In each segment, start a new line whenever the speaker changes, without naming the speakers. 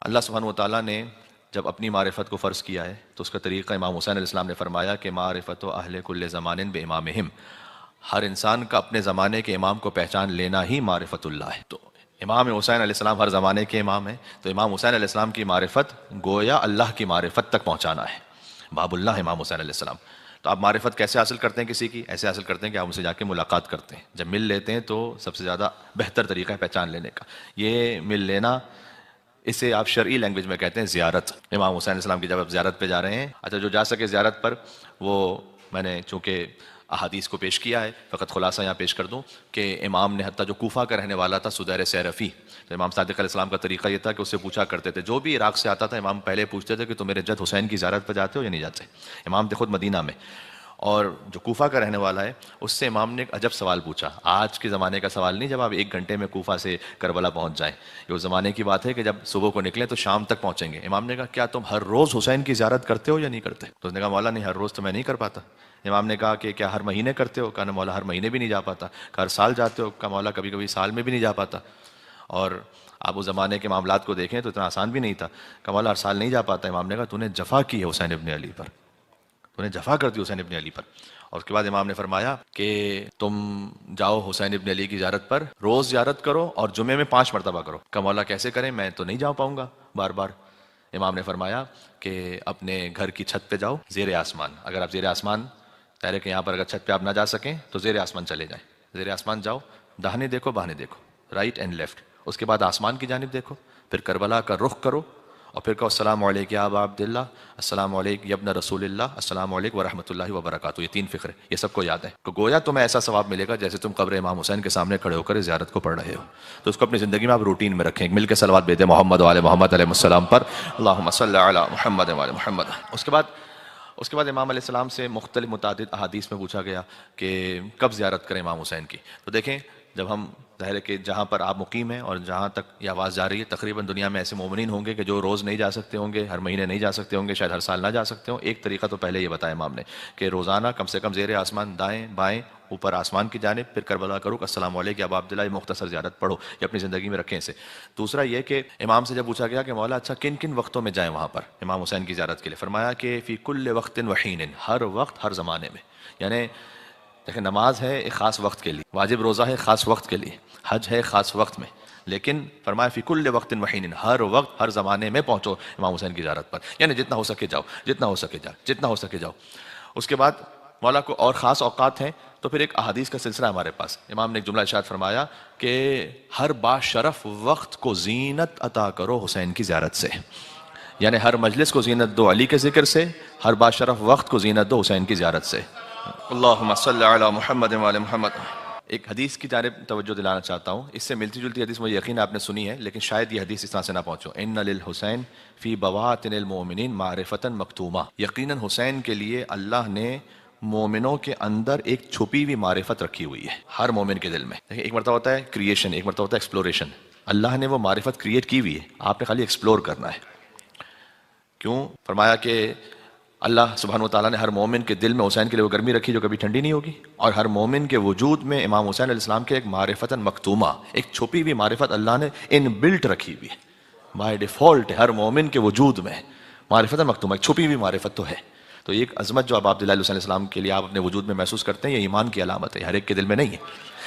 اللہ سبحانہ و تعالیٰ نے جب اپنی معرفت کو فرض کیا ہے تو اس کا طریقہ امام حسین علیہ السلام نے فرمایا کہ معرفت و اہل کل زمان بے امامہم، ہر انسان کا اپنے زمانے کے امام کو پہچان لینا ہی معرفت اللہ ہے۔ تو امام حسین علیہ السلام ہر زمانے کے امام ہیں، تو امام حسین علیہ السلام کی معرفت گویا اللہ کی معرفت تک پہنچانا ہے۔ باب اللہ امام حسین علیہ السلام۔ تو آپ معرفت کیسے حاصل کرتے ہیں کسی کی؟ ایسے حاصل کرتے ہیں کہ آپ ان سے جا کے ملاقات کرتے ہیں، جب مل لیتے ہیں تو سب سے زیادہ بہتر طریقہ ہے پہچان لینے کا یہ مل لینا، اسے آپ شرعی لینگویج میں کہتے ہیں زیارت۔ امام حسین علیہ السلام کی جب آپ زیارت پہ جا رہے ہیں، اچھا جو جا سکے زیارت پر، وہ میں نے چونکہ احادیث کو پیش کیا ہے فقط خلاصہ یہاں پیش کر دوں کہ امام نے حتیٰ جو کوفہ کا رہنے والا تھا سدیر سیرفی، تو امام صادق علیہ السلام کا طریقہ یہ تھا کہ اس سے پوچھا کرتے تھے، جو بھی عراق سے آتا تھا امام پہلے پوچھتے تھے کہ تم میرے جد حسین کی زیارت پہ جاتے ہو یا نہیں جاتے؟ امام تھے خود مدینہ میں، اور جو کوفہ کا رہنے والا ہے اس سے امام نے ایک عجب سوال پوچھا، آج کے زمانے کا سوال نہیں جب آپ 1 گھنٹے میں کوفہ سے کربلا پہنچ جائیں، یہ اس زمانے کی بات ہے کہ جب صبح کو نکلیں تو شام تک پہنچیں گے۔ امام نے کہا کیا تم ہر روز حسین کی زیارت کرتے ہو یا نہیں کرتے؟ تو اس نے کہا مولا نہیں، ہر روز تو میں نہیں کر پاتا۔ امام نے کہا کہ کیا ہر مہینے کرتے ہو؟ کہا نا مولا ہر مہینے بھی نہیں جا پاتا۔ کہا ہر سال جاتے ہو؟ کہا مولا کبھی کبھی سال میں بھی نہیں جا پاتا۔ اور آپ اس زمانے کے معاملات کو دیکھیں تو اتنا آسان بھی نہیں تھا۔ کہا مولا ہر سال نہیں جا پاتا۔ امام نے کہا تو نے جفا کی ہے حسین ابن علی پر، تو نے جفا کر دی حسین ابن علی پر۔ اور اس کے بعد امام نے فرمایا کہ تم جاؤ حسین ابن علی کی زیارت پر، روز زیارت کرو اور جمعے میں 5 مرتبہ کرو۔ کہا مولا کیسے کریں، میں تو نہیں جا پاؤں گا بار بار۔ امام نے فرمایا کہ اپنے گھر کی چھت پہ جاؤ، زیر آسمان، اگر آپ زیر آسمان طاہر کہ یہاں پر اگر چھت پہ آپ نہ جا سکیں تو زیر آسمان چلے جائیں، زیر آسمان جاؤ، داہنے دیکھو بہانے دیکھو، رائٹ اینڈ لیفٹ، اس کے بعد آسمان کی جانب دیکھو، پھر کربلا کا رخ کرو اور پھر کہو السلام علیک یا ابا عبداللہ، السلام علیک یا ابن رسول اللہ، السلام علیکم ورحمۃ اللہ وبرکاتہ۔ یہ 3 فقرے، یہ سب کو یاد ہے تو گویا تمہیں ایسا ثواب ملے گا جیسے تم قبر امام حسین کے سامنے کھڑے ہو کر زیارت کو پڑھ رہے ہو۔ تو اس کو اپنی زندگی میں آپ روٹین میں رکھیں، مل کے صلوات بھیجیں محمد و آل محمد علیہ السلام پر، اللہم صلی علی محمد و آل محمد۔ اس کے بعد امام علیہ السلام سے مختلف متعدد احادیث میں پوچھا گیا کہ کب زیارت کریں امام حسین کی۔ تو دیکھیں جب ہم ظاہر ہے کہ جہاں پر آپ مقیم ہیں اور جہاں تک یہ آواز جا رہی ہے تقریباً دنیا میں ایسے مومنین ہوں گے کہ جو روز نہیں جا سکتے ہوں گے، ہر مہینے نہیں جا سکتے ہوں گے، شاید ہر سال نہ جا سکتے ہوں۔ ایک طریقہ تو پہلے یہ بتایا امام نے کہ روزانہ کم سے کم زیر آسمان دائیں بائیں اوپر آسمان کی جانب، پھر کربلا کرو السلام علیکم یا ابا عبداللہ، یہ مختصر زیارت پڑھو، یہ اپنی زندگی میں رکھیں اسے۔ دوسرا یہ کہ امام سے جب پوچھا گیا کہ مولا اچھا کن کن وقتوں میں جائیں وہاں پر امام حسین کی زیارت کے لیے، فرمایا کہ فی کل وقت وحین، ہر وقت ہر زمانے میں۔ یعنی دیکھیں نماز ہے ایک خاص وقت کے لیے، واجب روزہ ہے خاص وقت کے لیے، حج ہے خاص وقت میں، لیکن فرمایا فی کل وقت وحین، ہر وقت ہر زمانے میں پہنچو امام حسین کی زیارت پر، یعنی جتنا ہو سکے جاؤ، جتنا ہو سکے جاؤ، جتنا ہو سکے جاؤ۔ اس کے بعد مولا کو اور خاص اوقات ہیں تو پھر ایک احادیث کا سلسلہ ہمارے پاس۔ امام نے ایک جملہ ارشاد فرمایا کہ ہر باشرف وقت کو زینت عطا کرو حسین کی زیارت سے، یعنی ہر مجلس کو زینت دو علی کے ذکر سے، ہر باشرف وقت کو زینت دو حسین کی زیارت سے۔ اللہم صلی علی محمد و آل محمد۔ ایک حدیث کی جانب توجہ دلانا چاہتا ہوں، اس سے ملتی جلتی حدیث مجھے یقین آپ نے سنی ہے لیکن شاید یہ حدیث اس طرح سے نہ پہنچو۔ ان للحسین فی بواطن المؤمنین معرفتا مکتومہ، یقیناً حسین کے لیے اللہ نے مومنوں کے اندر ایک چھپی ہوئی معرفت رکھی ہوئی ہے، ہر مومن کے دل میں۔ دیکھیں ایک مرتبہ ہوتا ہے کریشن، ایک مرتبہ ہوتا ہے ایکسپلوریشن۔ اللہ نے وہ معرفت کریٹ کی ہوئی ہے، آپ نے خالی ایکسپلور کرنا ہے۔ کیوں؟ فرمایا کہ اللہ سبحانہ و تعالیٰ نے ہر مومن کے دل میں حسین کے لیے وہ گرمی رکھی جو کبھی ٹھنڈی نہیں ہوگی، اور ہر مومن کے وجود میں امام حسین علیہ السلام کے ایک معرفتاً مکتومہ، ایک چھپی ہوئی معرفت اللہ نے ان بلٹ رکھی ہوئی ہے، بائی ڈیفالٹ ہر مومن کے وجود میں معرفتاً مکتومہ، ایک چھپی ہوئی معرفت تو ہے۔ تو یہ ایک عظمت جو اب عبداللہ علیہ السلام کے لیے آپ اپنے وجود میں محسوس کرتے ہیں، یہ ایمان کی علامت ہے، ہر ایک کے دل میں نہیں ہے۔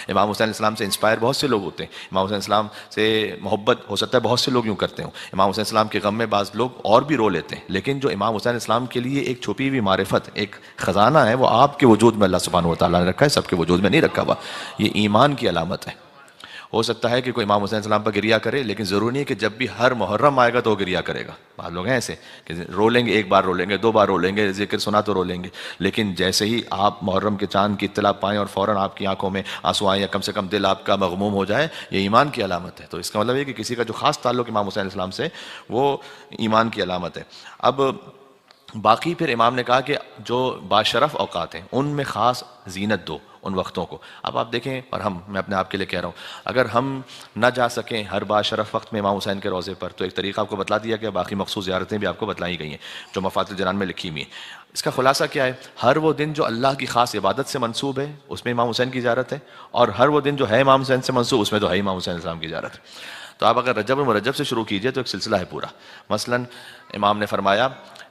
امام حسین علیہ السلام سے انسپائر بہت سے لوگ ہوتے ہیں، امام حسین علیہ السلام سے محبت ہو سکتا ہے بہت سے لوگ یوں کرتے ہوں، امام حسین علیہ السلام کے غم میں بعض لوگ اور بھی رو لیتے ہیں، لیکن جو امام حسین علیہ السلام کے لیے ایک چھپی ہوئی معرفت، ایک خزانہ ہے، وہ آپ کے وجود میں اللہ سبحانہ و تعالیٰ نے رکھا ہے، سب کے وجود میں نہیں رکھا ہوا۔ یہ ایمان کی علامت ہے۔ ہو سکتا ہے کہ کوئی امام حسین علیہ السلام پر گریا کرے، لیکن ضروری نہیں ہے کہ جب بھی ہر محرم آئے گا تو وہ گریا کرے گا۔ بعض لوگ ہیں ایسے کہ رو لیں گے، ایک بار رو لیں گے، 2 بار رو لیں گے، ذکر سنا تو رو لیں گے، لیکن جیسے ہی آپ محرم کے چاند کی اطلاع پائیں اور فوراً آپ کی آنکھوں میں آنسو آئیں یا کم سے کم دل آپ کا مغموم ہو جائے، یہ ایمان کی علامت ہے۔ تو اس کا مطلب یہ کہ کسی کا جو خاص تعلق امام حسین علیہ السلام سے، وہ ایمان کی علامت ہے۔ اب باقی پھر امام نے کہا کہ جو باشرف اوقات ہیں ان میں خاص زینت دو ان وقتوں کو۔ اب آپ دیکھیں، اور میں اپنے آپ کے لیے کہہ رہا ہوں، اگر ہم نہ جا سکیں ہر باشرف وقت میں امام حسین کے روضے پر، تو ایک طریقہ آپ کو بتلا دیا گیا، باقی مخصوص زیارتیں بھی آپ کو بتلائی گئی ہیں جو مفاتیح الجنان میں لکھی ہوئی ہیں۔ اس کا خلاصہ کیا ہے؟ ہر وہ دن جو اللہ کی خاص عبادت سے منسوب ہے اس میں امام حسین کی زیارت ہے، اور ہر وہ دن جو ہے امام حسین سے منسوب اس میں تو ہے امام حسین علیہ السلام کی زیارت ہے۔ تو آپ اگر رجب المرجب سے شروع کیجئے تو ایک سلسلہ ہے پورا. مثلا امام نے فرمایا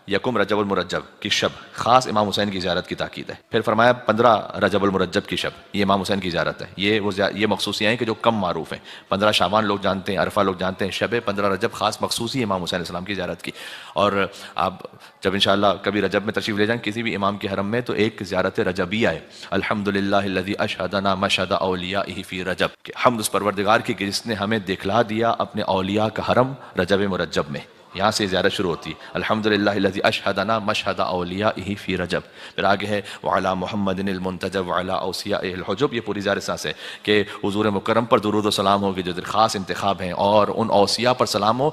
یکم رجب المرجب کی شب خاص امام حسین کی زیارت کی تاکید ہے. پھر فرمایا 15 رجب المرجب کی شب یہ امام حسین کی زیارت ہے. یہ مخصوصیاں ہیں کہ جو کم معروف ہیں. 15 شعبان لوگ جانتے ہیں, عرفہ لوگ جانتے ہیں, شب 15 رجب خاص مخصوصی امام حسین علیہ السلام کی زیارت کی. اور آپ جب انشاءاللہ کبھی رجب میں تشریف لے جائیں کسی بھی امام کے حرم میں تو ایک زیارت رجبیہ ہے. الحمدللہ الذی اشہدنا مشہد اولیائہ فی رجب, کہ حمد اس پروردگار کی کہ جس نے ہمیں دکھلا دیا اپنے اولیاء کا حرم رجب مرجب میں. یہاں سے زیارت شروع ہوتی ہے, الحمدللہ الذی اشہدنا مشہد اولیائہ فی رجب. پھر آگے ہے وعلی محمد المنتجب وعلی اوصیائہ الحجب. یہ پوری زیارت سانس ہے کہ حضور مکرم پر درود و سلام ہو کہ جو خاص انتخاب ہیں, اور ان اوصیاء پر سلام ہو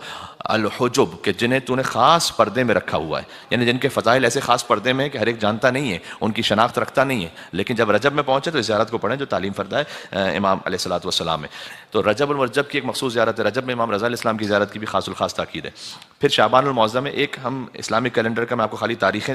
الحجب کہ جنہیں تو نے خاص پردے میں رکھا ہوا ہے, یعنی جن کے فضائل ایسے خاص پردے میں کہ ہر ایک جانتا نہیں ہے, ان کی شناخت رکھتا نہیں ہے, لیکن جب رجب میں پہنچے تو اس زیارت کو پڑھیں جو تعلیم فردہ ہے امام علیہ الصلوۃ والسلام میں. تو رجب المرجب کی ایک مخصوص زیارت ہے. رجب میں امام رضا علیہ السلام کی زیارت کی بھی خاص الخاص تاکید ہے. پھر شعبان المعظم میں ایک ہم اسلامک کیلنڈر کا میں آپ کو خالی تاریخیں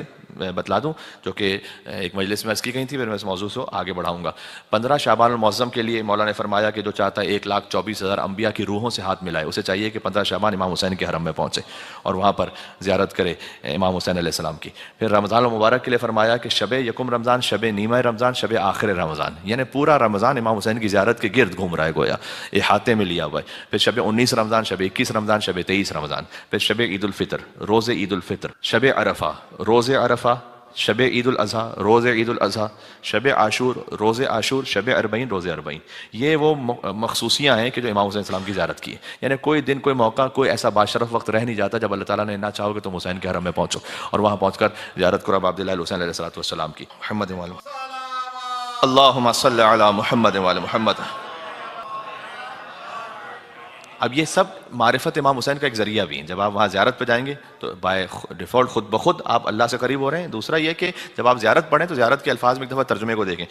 بتلا دوں جو کہ ایک مجلس میں عرض کی گئی تھی, پھر میں اس موضوع سے آگے بڑھاؤں گا. 15 شعبان المعظم کے لیے مولا نے فرمایا کہ جو چاہتا ہے 1,24,000 انبیاء کی روحوں سے ہاتھ ملائے, اسے چاہیے کہ 15 شعبان امام حسین کے حرم میں پہنچے اور وہاں پر زیارت کرے امام حسین علیہ السلام کی. پھر رمضان المبارک کے لیے فرمایا کہ شب یکم رمضان, شب نیمہ رمضان, شب آخر رمضان, یعنی پورا رمضان امام حسین کی زیارت کے گرد گھوم رہا ہے گویا, احاطے میں لیا ہوا ہے. پھر شب 19 رمضان, شب 21 رمضان, شب 23 رمضان. پھر شب عید الفطر, روز عید الفطر, شب عرفہ, روز عرفہ, شب عید الاضحیٰ, روز عید الاضحیٰ, شب عاشور, روز عاشور, شب اربعین, روز اربعین. یہ وہ مخصوصیاں ہیں کہ جو امام حسین السلام کی زیارت کی ہے. یعنی کوئی دن, کوئی موقع, کوئی ایسا باشرف وقت رہ نہیں جاتا جب اللہ تعالیٰ نے نہ چاہو کہ تم حسین کے حرم میں پہنچو, اور وہاں پہنچ کر زیارت کرو عبداللہ الحسین علیہ الصلوۃ والسلام کی. محمد وعلی اللہم صلی علی محمد وعلی محمد. اب یہ سب معرفت امام حسین کا ایک ذریعہ بھی ہیں. جب آپ وہاں زیارت پہ جائیں گے تو بائی ڈیفالٹ خود بخود آپ اللہ سے قریب ہو رہے ہیں. دوسرا یہ کہ جب آپ زیارت پڑھیں تو زیارت کے الفاظ میں ایک دفعہ ترجمے کو دیکھیں.